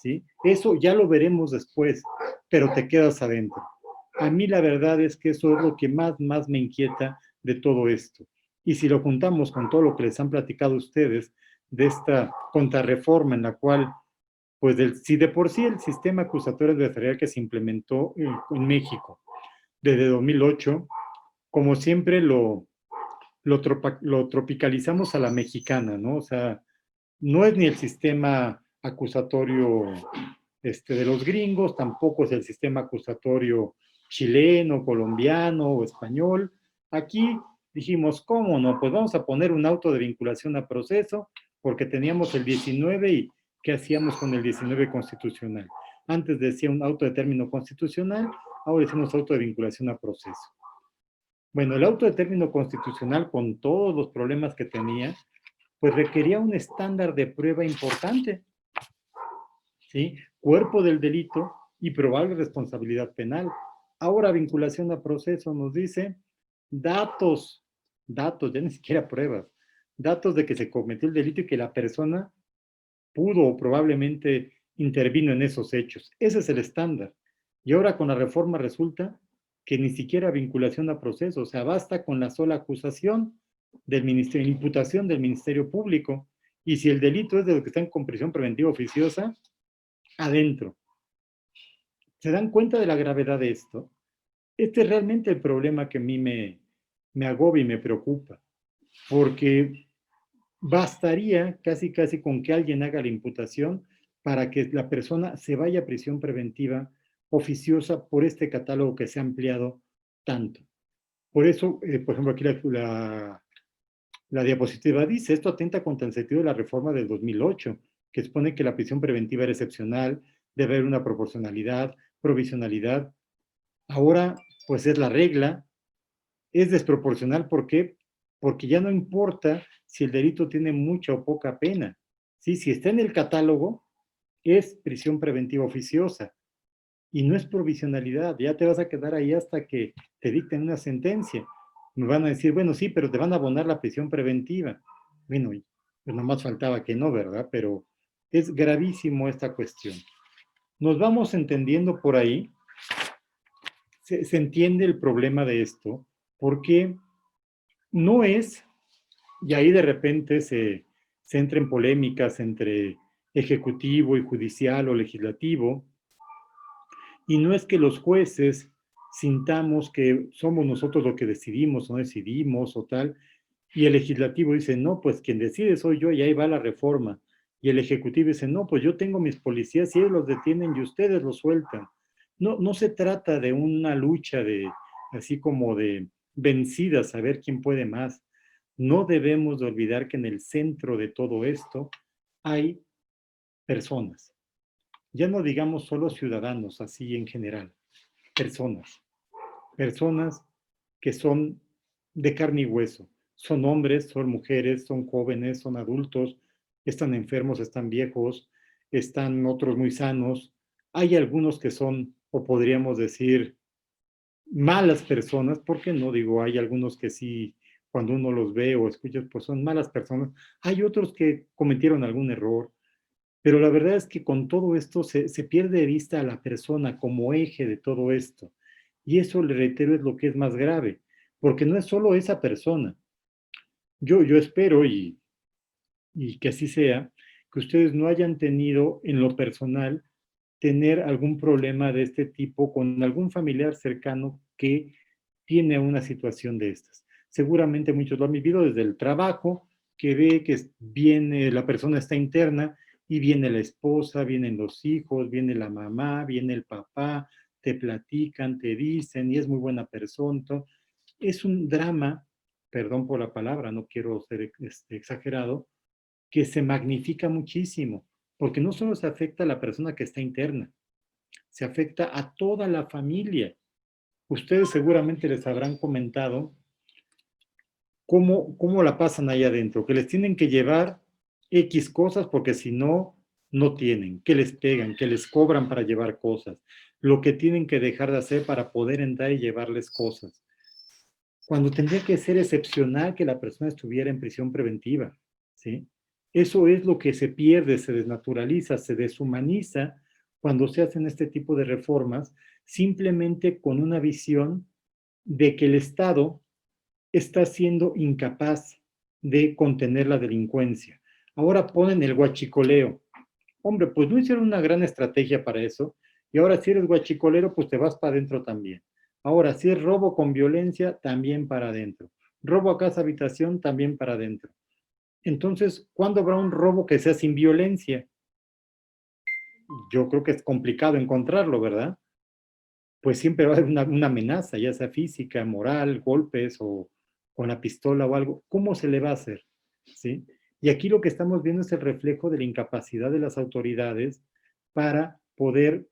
¿sí? Eso ya lo veremos después, pero te quedas adentro. A mí la verdad es que eso es lo que más me inquieta de todo esto. Y si lo juntamos con todo lo que les han platicado ustedes de esta contrarreforma en la cual, pues si de por sí el sistema acusatorio adversarial que se implementó en México desde 2008, como siempre lo tropicalizamos a la mexicana, ¿no? O sea, no es ni el sistema acusatorio de los gringos, tampoco es el sistema acusatorio chileno, colombiano o español. Aquí dijimos, ¿cómo no? Pues vamos a poner un auto de vinculación a proceso, porque teníamos el 19 y ¿qué hacíamos con el 19 constitucional? Antes decía un auto de término constitucional, ahora decimos auto de vinculación a proceso. Bueno, el auto de término constitucional, con todos los problemas que tenía, pues requería un estándar de prueba importante, ¿sí? Cuerpo del delito y probable responsabilidad penal. Ahora, vinculación a proceso nos dice datos, ya ni siquiera pruebas, datos de que se cometió el delito y que la persona pudo o probablemente intervino en esos hechos. Ese es el estándar. Y ahora con la reforma resulta que ni siquiera vinculación a proceso, o sea, basta con la sola acusación del ministerio, imputación del Ministerio Público, y si el delito es de los que están con prisión preventiva oficiosa, adentro. ¿Se dan cuenta de la gravedad de esto? Este es realmente el problema que a mí me agobia y me preocupa, porque bastaría casi con que alguien haga la imputación para que la persona se vaya a prisión preventiva oficiosa por este catálogo que se ha ampliado tanto. Por eso, por ejemplo, aquí la diapositiva dice, esto atenta contra el sentido de la reforma del 2008, que expone que la prisión preventiva era excepcional, debe haber una proporcionalidad, provisionalidad. Ahora, pues es la regla, es desproporcional. ¿Por qué? Porque ya no importa si el delito tiene mucha o poca pena. ¿Sí? Si está en el catálogo, es prisión preventiva oficiosa y no es provisionalidad. Ya te vas a quedar ahí hasta que te dicten una sentencia. Me van a decir, bueno, sí, pero te van a abonar la prisión preventiva. Bueno, pues nomás faltaba que no, ¿verdad? Pero es gravísimo esta cuestión. Nos vamos entendiendo por ahí. Se entiende el problema de esto, porque no es, y ahí de repente se entra en polémicas entre ejecutivo y judicial o legislativo, y no es que los jueces sintamos que somos nosotros lo que decidimos o no decidimos o tal, y el legislativo dice, no, pues quien decide soy yo y ahí va la reforma. Y el ejecutivo dice, no, pues yo tengo mis policías y ellos los detienen y ustedes los sueltan. No, no se trata de una lucha así como de vencidas, a ver quién puede más. No debemos de olvidar que en el centro de todo esto hay personas. Ya no digamos solo ciudadanos, así en general. Personas. Personas que son de carne y hueso. Son hombres, son mujeres, son jóvenes, son adultos, están enfermos, están viejos, están otros muy sanos. Hay algunos que son, o podríamos decir, malas personas, porque no digo, hay algunos que sí, cuando uno los ve o escucha, pues son malas personas. Hay otros que cometieron algún error, pero la verdad es que con todo esto se pierde de vista a la persona como eje de todo esto. Y eso, le reitero, es lo que es más grave, porque no es solo esa persona. Yo espero, y que así sea, que ustedes no hayan tenido en lo personal tener algún problema de este tipo con algún familiar cercano que tiene una situación de estas. Seguramente muchos lo han vivido desde el trabajo, que ve que viene, la persona está interna y viene la esposa, vienen los hijos, viene la mamá, viene el papá, te platican, te dicen, y es muy buena persona. Es un drama, perdón por la palabra, no quiero ser exagerado, que se magnifica muchísimo, porque no solo se afecta a la persona que está interna, se afecta a toda la familia. Ustedes seguramente les habrán comentado cómo la pasan ahí adentro, que les tienen que llevar X cosas porque si no, no tienen, que les pegan, que les cobran para llevar cosas, lo que tienen que dejar de hacer para poder entrar y llevarles cosas. Cuando tendría que ser excepcional que la persona estuviera en prisión preventiva, ¿sí? Eso es lo que se pierde, se desnaturaliza, se deshumaniza cuando se hacen este tipo de reformas, simplemente con una visión de que el Estado está siendo incapaz de contener la delincuencia. Ahora ponen el huachicoleo. Hombre, pues no hicieron una gran estrategia para eso, y ahora si eres guachicolero, pues te vas para adentro también. Ahora, si es robo con violencia, también para adentro. Robo a casa habitación, también para adentro. Entonces, ¿cuándo habrá un robo que sea sin violencia? Yo creo que es complicado encontrarlo, ¿verdad? Pues siempre va a haber una amenaza, ya sea física, moral, golpes o con la pistola o algo. ¿Cómo se le va a hacer? ¿Sí? Y aquí lo que estamos viendo es el reflejo de la incapacidad de las autoridades para poder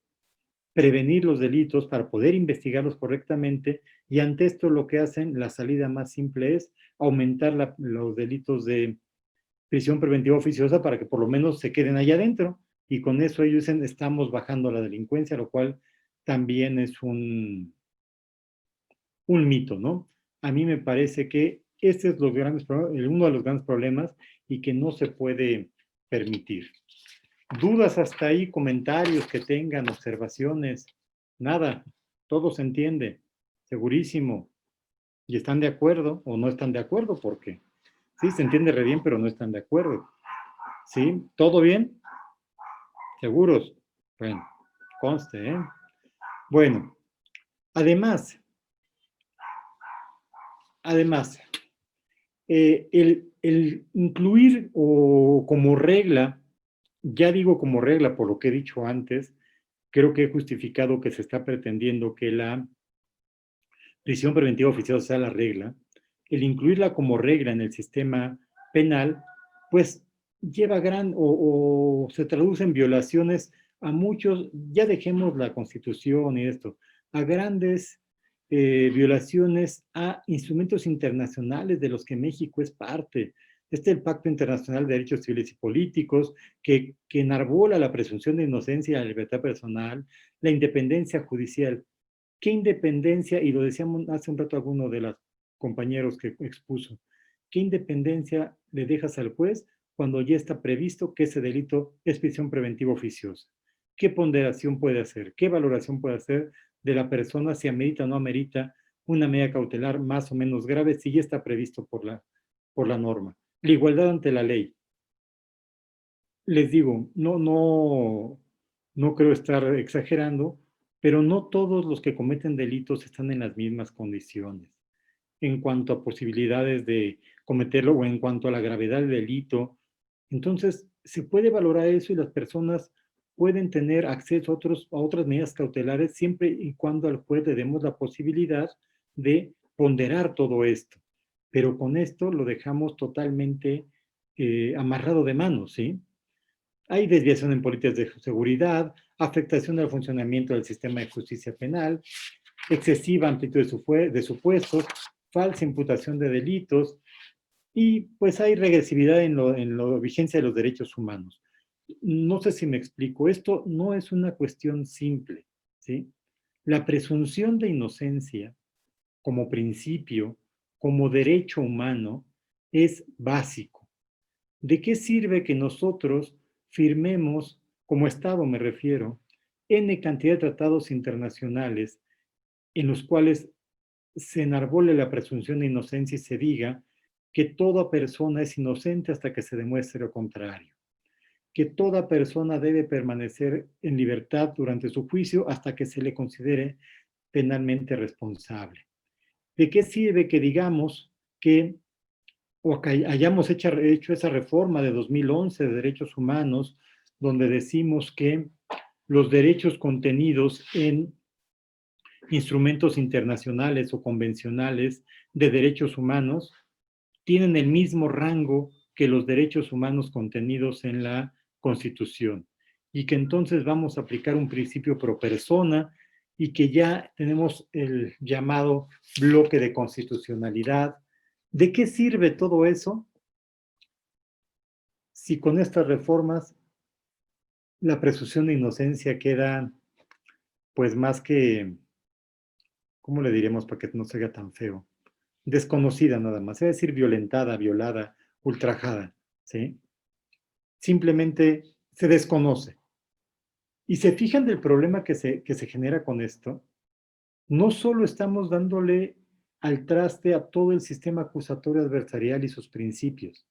prevenir los delitos, para poder investigarlos correctamente, y ante esto lo que hacen, la salida más simple es aumentar los delitos de prisión preventiva oficiosa para que por lo menos se queden allá adentro, y con eso ellos dicen, estamos bajando la delincuencia, lo cual también es un mito, ¿no? A mí me parece que este es uno de los grandes problemas y que no se puede permitir. ¿Dudas hasta ahí, comentarios que tengan, observaciones? Nada, todo se entiende, segurísimo. ¿Y están de acuerdo o no están de acuerdo? Porque sí, se entiende re bien, pero no están de acuerdo. ¿Sí? ¿Todo bien? ¿Seguros? Bueno, conste, ¿eh? Bueno, además, el incluir o como regla, ya digo como regla por lo que he dicho antes, creo que he justificado que se está pretendiendo que la prisión preventiva oficiosa sea la regla, el incluirla como regla en el sistema penal, pues lleva o se traduce en violaciones a muchos, ya dejemos la Constitución y esto, a grandes violaciones a instrumentos internacionales de los que México es parte. Este es el Pacto Internacional de Derechos Civiles y Políticos, que enarbola la presunción de inocencia y la libertad personal, la independencia judicial. ¿Qué independencia? Y lo decíamos hace un rato alguno de los compañeros que expuso. ¿Qué independencia le dejas al juez cuando ya está previsto que ese delito es prisión preventiva oficiosa? ¿Qué ponderación puede hacer? ¿Qué valoración puede hacer de la persona si amerita o no amerita una medida cautelar más o menos grave si ya está previsto por la norma? La igualdad ante la ley. Les digo, no creo estar exagerando, pero no todos los que cometen delitos están en las mismas condiciones en cuanto a posibilidades de cometerlo o en cuanto a la gravedad del delito. Entonces, se puede valorar eso y las personas pueden tener acceso a otras medidas cautelares siempre y cuando al juez le demos la posibilidad de ponderar todo esto. Pero con esto lo dejamos totalmente amarrado de manos, ¿sí? Hay desviación en políticas de seguridad, afectación al funcionamiento del sistema de justicia penal, excesiva amplitud de supuestos, falsa imputación de delitos, y pues hay regresividad en la vigencia de los derechos humanos. No sé si me explico, esto no es una cuestión simple, ¿sí? La presunción de inocencia como principio, como derecho humano, es básico. ¿De qué sirve que nosotros firmemos, como Estado me refiero, N cantidad de tratados internacionales en los cuales se enarbole la presunción de inocencia y se diga que toda persona es inocente hasta que se demuestre lo contrario, que toda persona debe permanecer en libertad durante su juicio hasta que se le considere penalmente responsable? ¿De qué sirve que digamos que o que hayamos hecho esa reforma de 2011 de derechos humanos, donde decimos que los derechos contenidos en instrumentos internacionales o convencionales de derechos humanos tienen el mismo rango que los derechos humanos contenidos en la Constitución y que entonces vamos a aplicar un principio pro persona y que ya tenemos el llamado bloque de constitucionalidad. ¿De qué sirve todo eso? Si con estas reformas la presunción de inocencia queda, pues más que, ¿cómo le diremos para que no se vea tan feo? Desconocida nada más, es decir, violentada, violada, ultrajada, ¿sí? Simplemente se desconoce. Y se fijan del problema que se genera con esto, no solo estamos dándole al traste a todo el sistema acusatorio adversarial y sus principios.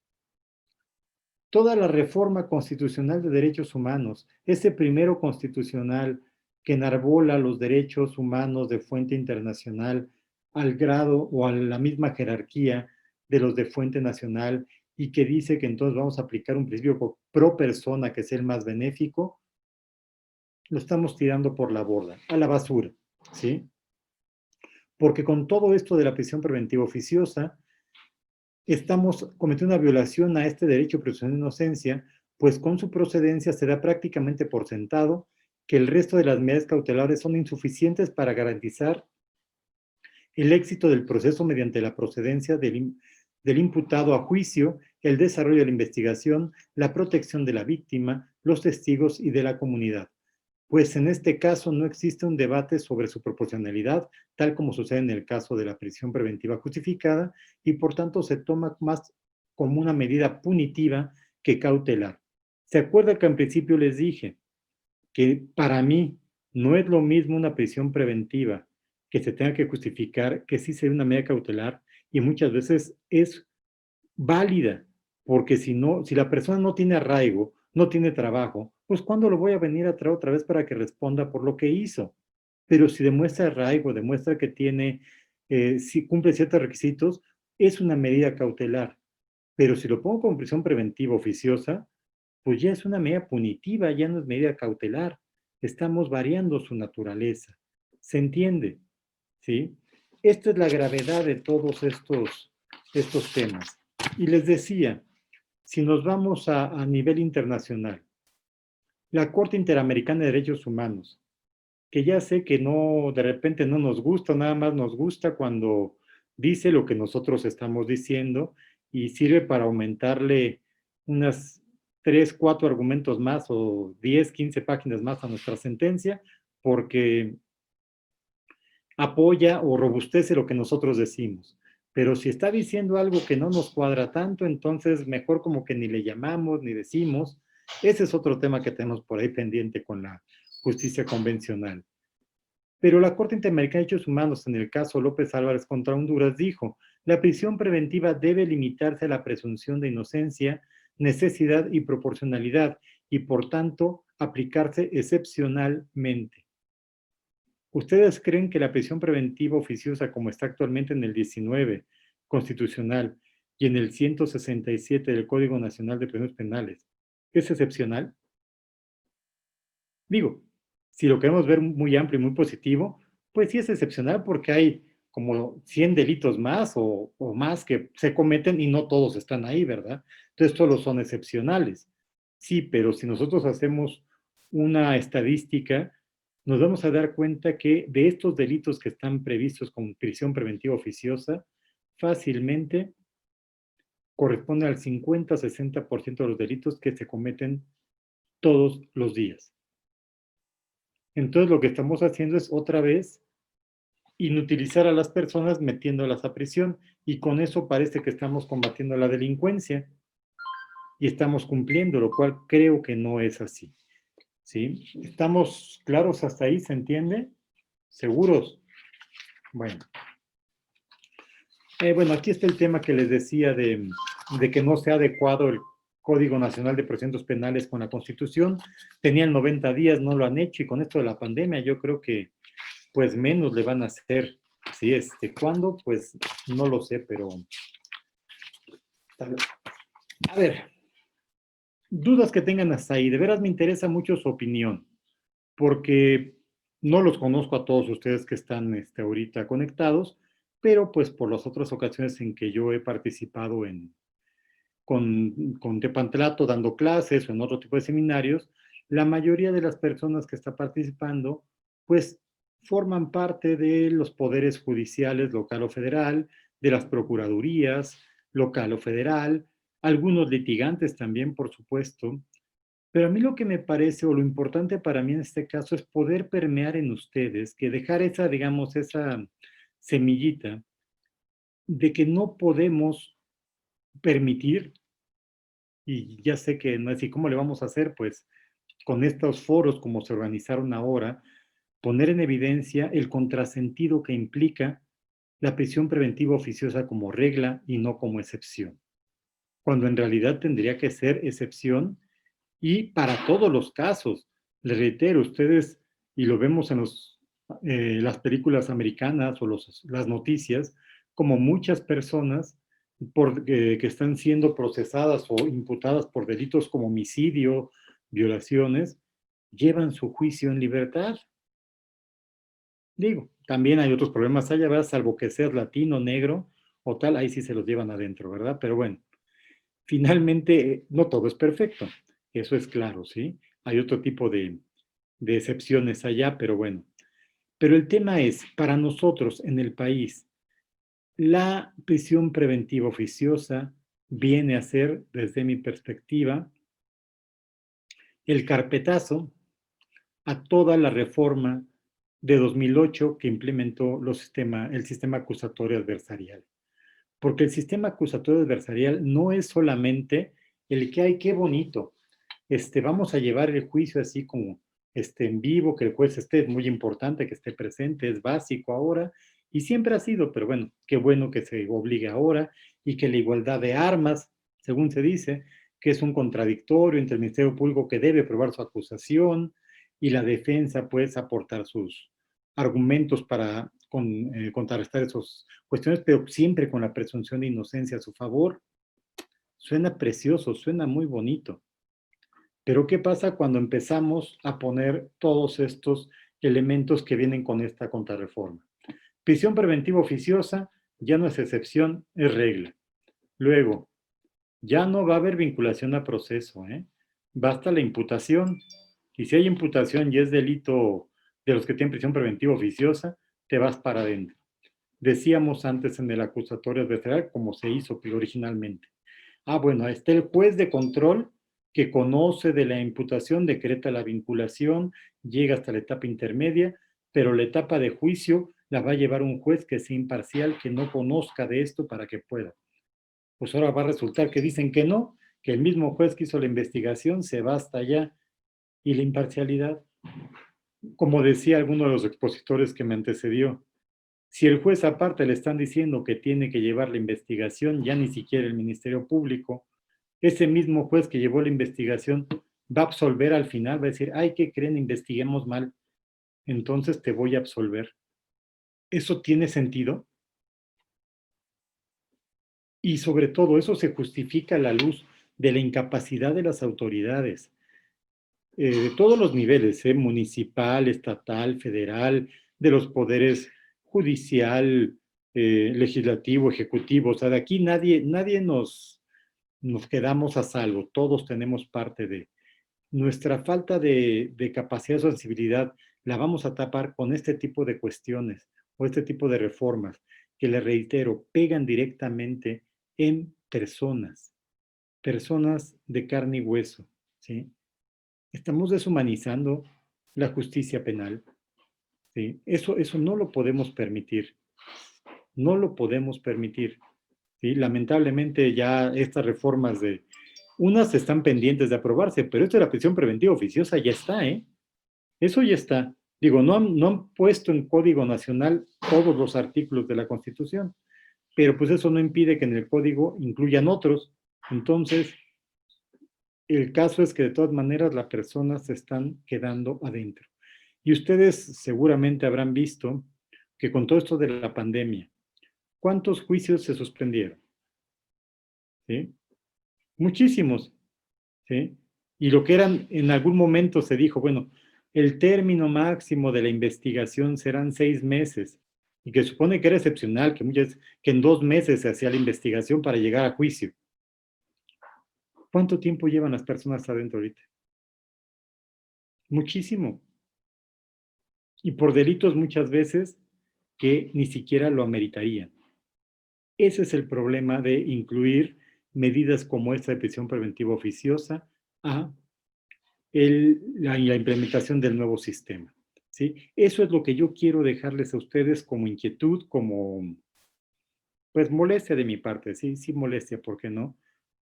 Toda la reforma constitucional de derechos humanos, ese primero constitucional que enarbola los derechos humanos de fuente internacional al grado o a la misma jerarquía de los de fuente nacional y que dice que entonces vamos a aplicar un principio pro persona que es el más benéfico, lo estamos tirando por la borda, a la basura, ¿sí? Porque con todo esto de la prisión preventiva oficiosa, estamos cometiendo una violación a este derecho de presunción de inocencia, pues con su procedencia se da prácticamente por sentado que el resto de las medidas cautelares son insuficientes para garantizar el éxito del proceso mediante la procedencia del imputado a juicio, el desarrollo de la investigación, la protección de la víctima, los testigos y de la comunidad. Pues en este caso no existe un debate sobre su proporcionalidad, tal como sucede en el caso de la prisión preventiva justificada, y por tanto se toma más como una medida punitiva que cautelar. ¿Se acuerda que en principio les dije que para mí no es lo mismo una prisión preventiva que se tenga que justificar que sí sea una medida cautelar y muchas veces es válida, porque si no, si la persona no tiene arraigo, no tiene trabajo, pues ¿cuándo lo voy a venir a traer otra vez para que responda por lo que hizo? Pero si demuestra arraigo, demuestra que tiene, si cumple ciertos requisitos, es una medida cautelar. Pero si lo pongo como prisión preventiva oficiosa, pues ya es una medida punitiva, ya no es medida cautelar. Estamos variando su naturaleza. ¿Se entiende? ¿Sí? Esta es la gravedad de todos estos temas. Y les decía, si nos vamos a nivel internacional, la Corte Interamericana de Derechos Humanos, que ya sé que no, de repente no nos gusta, nada más nos gusta cuando dice lo que nosotros estamos diciendo y sirve para aumentarle unas 3, 4 argumentos más o 10, 15 páginas más a nuestra sentencia, porque apoya o robustece lo que nosotros decimos. Pero si está diciendo algo que no nos cuadra tanto, entonces mejor como que ni le llamamos ni decimos. Ese es otro tema que tenemos por ahí pendiente con la justicia convencional. Pero la Corte Interamericana de Derechos Humanos, en el caso López Álvarez contra Honduras, dijo, la prisión preventiva debe limitarse a la presunción de inocencia, necesidad y proporcionalidad, y por tanto aplicarse excepcionalmente. ¿Ustedes creen que la prisión preventiva oficiosa, como está actualmente en el 19 constitucional y en el 167 del Código Nacional de Procedimientos Penales, es excepcional? Digo, si lo queremos ver muy amplio y muy positivo, pues sí es excepcional porque hay como 100 delitos más o más que se cometen y no todos están ahí, ¿verdad? Entonces todos son excepcionales. Sí, pero si nosotros hacemos una estadística, nos vamos a dar cuenta que de estos delitos que están previstos con prisión preventiva oficiosa, fácilmente corresponde al 50-60% de los delitos que se cometen todos los días. Entonces lo que estamos haciendo es otra vez inutilizar a las personas metiéndolas a prisión y con eso parece que estamos combatiendo la delincuencia y estamos cumpliendo, lo cual creo que no es así. ¿Sí? ¿Estamos claros hasta ahí? ¿Se entiende? ¿Seguros? Bueno. Bueno, aquí está el tema que les decía de que no se ha adecuado el Código Nacional de Procedimientos Penales con la Constitución. Tenían 90 días, no lo han hecho y con esto de la pandemia yo creo que pues menos le van a hacer. ¿Sí? ¿Cuándo? Pues no lo sé, pero... A ver, dudas que tengan hasta ahí. De veras me interesa mucho su opinión, porque No los conozco a todos ustedes que están ahorita conectados, pero pues por las otras ocasiones en que yo he participado con Tepantlato dando clases o en otro tipo de seminarios, la mayoría de las personas que está participando, pues forman parte de los poderes judiciales local o federal, de las procuradurías local o federal, algunos litigantes también, por supuesto. Pero a mí lo que me parece, o lo importante para mí en este caso, es poder permear en ustedes, que dejar esa, digamos, esa semillita de que no podemos permitir, y ya sé que no es, ¿y cómo le vamos a hacer? Pues con estos foros como se organizaron ahora, poner en evidencia el contrasentido que implica la prisión preventiva oficiosa como regla y no como excepción, cuando en realidad tendría que ser excepción y para todos los casos. Les reitero, ustedes, y lo vemos en las películas americanas o las noticias, como muchas personas que están siendo procesadas o imputadas por delitos como homicidio, violaciones, llevan su juicio en libertad. Digo, también hay otros problemas allá, ¿verdad? Salvo que seas latino, negro o tal, ahí sí se los llevan adentro, ¿verdad? Pero bueno, finalmente no todo es perfecto, eso es claro, ¿sí? Hay otro tipo de excepciones allá, pero bueno. Pero el tema es, para nosotros en el país, la prisión preventiva oficiosa viene a ser, desde mi perspectiva, el carpetazo a toda la reforma de 2008 que implementó el sistema acusatorio adversarial. Porque el sistema acusatorio adversarial no es solamente el que hay, qué bonito, vamos a llevar el juicio así como en vivo, que el juez esté, es muy importante que esté presente, es básico ahora, y siempre ha sido, pero bueno, qué bueno que se obligue ahora, y que la igualdad de armas, según se dice, que es un contradictorio entre el Ministerio Público que debe probar su acusación, y la defensa pues aportar sus argumentos para contrarrestar esas cuestiones, pero siempre con la presunción de inocencia a su favor. Suena precioso, suena muy bonito. Pero ¿qué pasa cuando empezamos a poner todos estos elementos que vienen con esta contrarreforma? Prisión preventiva oficiosa ya no es excepción, es regla. Luego, ya no va a haber vinculación a proceso, ¿eh? Basta la imputación. Y si hay imputación y es delito de los que tienen prisión preventiva oficiosa, te vas para adentro. Decíamos antes en el acusatorio adversarial, como se hizo originalmente. Bueno, está el juez de control que conoce de la imputación, decreta la vinculación, llega hasta la etapa intermedia, pero la etapa de juicio la va a llevar un juez que sea imparcial, que no conozca de esto para que pueda. Pues ahora va a resultar que dicen que no, que el mismo juez que hizo la investigación se va hasta allá. Y la imparcialidad, como decía alguno de los expositores que me antecedió, si el juez aparte le están diciendo que tiene que llevar la investigación, ya ni siquiera el Ministerio Público, ese mismo juez que llevó la investigación va a absolver al final, va a decir, ay, ¿qué creen? Investiguemos mal, entonces te voy a absolver. ¿Eso tiene sentido? Y sobre todo, eso se justifica a la luz de la incapacidad de las autoridades, de todos los niveles, municipal, estatal, federal, de los poderes judicial, legislativo, ejecutivo. O sea, de aquí nadie nos quedamos a salvo, todos tenemos parte de. Nuestra falta de capacidad de sensibilidad la vamos a tapar con este tipo de cuestiones o este tipo de reformas que, le reitero, pegan directamente en personas de carne y hueso, ¿sí? Estamos deshumanizando la justicia penal, ¿sí? Eso no lo podemos permitir, no lo podemos permitir, ¿sí? Lamentablemente ya estas reformas unas están pendientes de aprobarse, pero esto de la prisión preventiva oficiosa ya está, ¿eh? Eso ya está. Digo, no han puesto en Código Nacional todos los artículos de la Constitución, pero pues eso no impide que en el Código incluyan otros. Entonces, el caso es que de todas maneras las personas se están quedando adentro. Y ustedes seguramente habrán visto que con todo esto de la pandemia, ¿cuántos juicios se suspendieron? ¿Sí? Muchísimos, ¿sí? Y lo que eran, en algún momento se dijo, bueno, el término máximo de la investigación serán 6 meses, y que supone que era excepcional, que en 2 meses se hacía la investigación para llegar a juicio. ¿Cuánto tiempo llevan las personas adentro ahorita? Muchísimo. Y por delitos muchas veces que ni siquiera lo ameritarían. Ese es el problema de incluir medidas como esta de prisión preventiva oficiosa a la implementación del nuevo sistema. ¿Sí? Eso es lo que yo quiero dejarles a ustedes como inquietud, como pues molestia de mi parte, sí, sí molestia, ¿por qué no?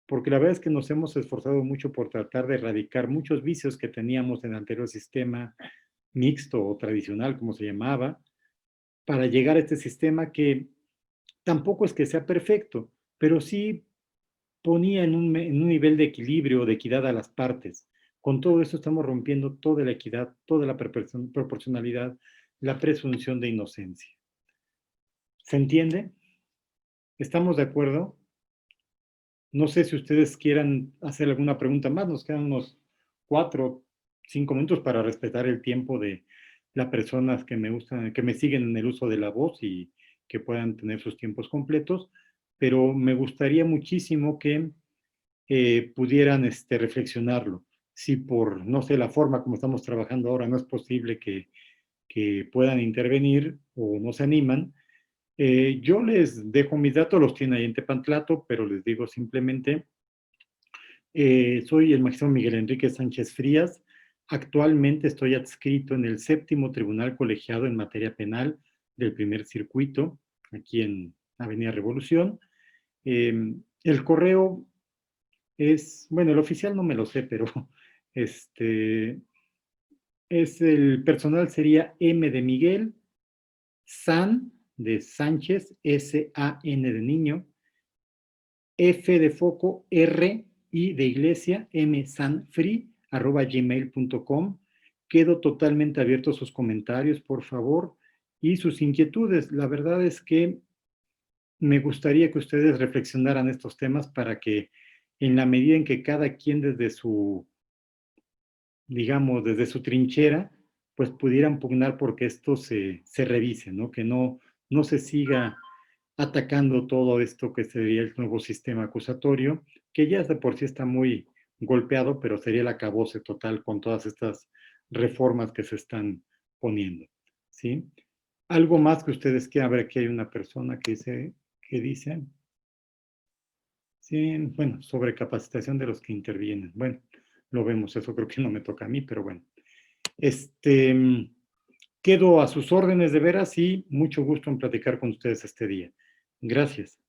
Porque la verdad es que nos hemos esforzado mucho por tratar de erradicar muchos vicios que teníamos en el anterior sistema mixto o tradicional, como se llamaba, para llegar a este sistema que tampoco es que sea perfecto, pero sí ponía en un nivel de equilibrio, de equidad a las partes. Con todo eso estamos rompiendo toda la equidad, toda la proporcionalidad, la presunción de inocencia. ¿Se entiende? ¿Estamos de acuerdo? No sé si ustedes quieran hacer alguna pregunta más. Nos quedan unos 4, 5 minutos para respetar el tiempo de las personas que me gustan, que me siguen en el uso de la voz y que puedan tener sus tiempos completos. Pero me gustaría muchísimo que pudieran reflexionarlo. Si por, no sé, la forma como estamos trabajando ahora no es posible que puedan intervenir o no se animan, yo les dejo mis datos, los tienen ahí en Tepantlato, pero les digo simplemente, soy el magistrado Miguel Enrique Sánchez Frías. Actualmente estoy adscrito en el 7º Tribunal Colegiado en materia penal del primer circuito, aquí en Avenida Revolución. El correo es, bueno, el oficial no me lo sé, pero el personal sería M de Miguel, San de Sánchez, S-A-N de niño, F de foco, R, I de iglesia, M Sanfree, @gmail.com. Quedo totalmente abierto a sus comentarios, por favor, y sus inquietudes. La verdad es que me gustaría que ustedes reflexionaran estos temas para que en la medida en que cada quien desde su, digamos, desde su trinchera, pues pudieran pugnar porque esto se revise, ¿no? Que no se siga atacando todo esto que sería el nuevo sistema acusatorio, que ya de por sí está muy golpeado, pero sería el acabose total con todas estas reformas que se están poniendo, ¿sí? Algo más que ustedes quieran ver, aquí hay una persona que dice, sí, bueno, sobre capacitación de los que intervienen. Bueno, lo vemos, eso creo que no me toca a mí, pero bueno. Quedo a sus órdenes de veras y mucho gusto en platicar con ustedes este día. Gracias.